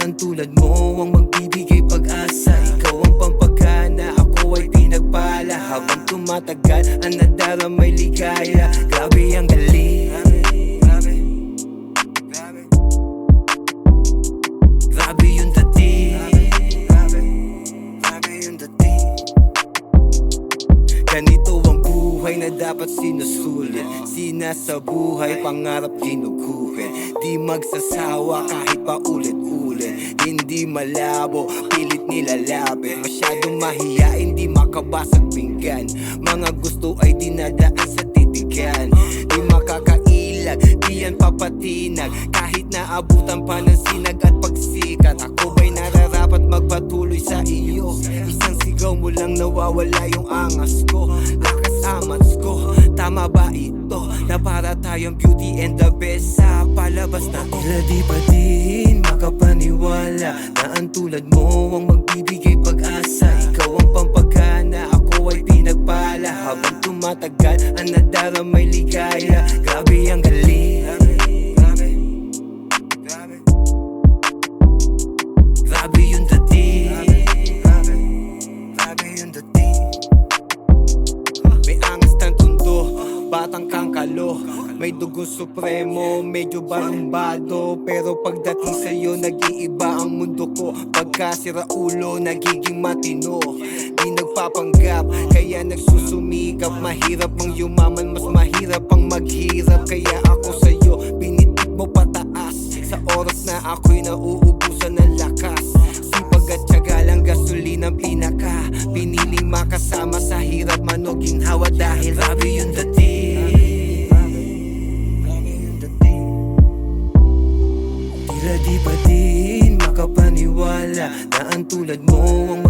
ang tulad mo ang magbibigay pag-asa. Ikaw ang pampagana, ako ay pinagpala. Habang tumatagal, ang nadaramay ligaya. Grabe ang galing, grabe yung dating, grabe yung dating. Ganito ang buhay na dapat sinusulit. Sinasabuhay, pangarap ginuguhit. Di magsasawa kahit pa ulit-ulit. Hindi malabo, pilit nilalapit. Masyadong mahiyain, di makabasag pinggan. Mga gusto ay dinadaan sa titigan. Di makakailag, di yan papatinag. Kahit naabutan pa ng sinag at pagsikat, ako ba'y nararapat magpatuloy sa iyo? Isang sigaw mo lang nawawala yung angas ko. Lakas amats ko, tama ba ito? Na para tayong beauty and the best sa palabas na tila di ba din makapaniwala na ang tulad mo ang magbibigay pag-asa. Ikaw ang pampagana, ako ay pinagpala. Habang tumatagal, ang nadaramay ligaya. Grabe ang galing, grabe yung dating, grabe yung dating. May angas ng tundo, batang kangkalo. May dugong supremo, medyo barumbado. Pero pagdating sa'yo, nag-iiba ang mundo ko. Pagka sira ulo, nagiging matino. Di nagpapanggap, kaya nagsusumikap. Mahirap mang yumaman, mas mahirap ang maghirap. Kaya ako sa'yo, pinitig mo pataas. Sa oras na ako'y nauubusan ng lakas. Sipag at tiyaga lang, gasolina ang pinaka. Piniling makasama sa hirap, man o ginhawa. Dahil grabe yung dating, tila di pa din makapaniwala na ang tulad mo ang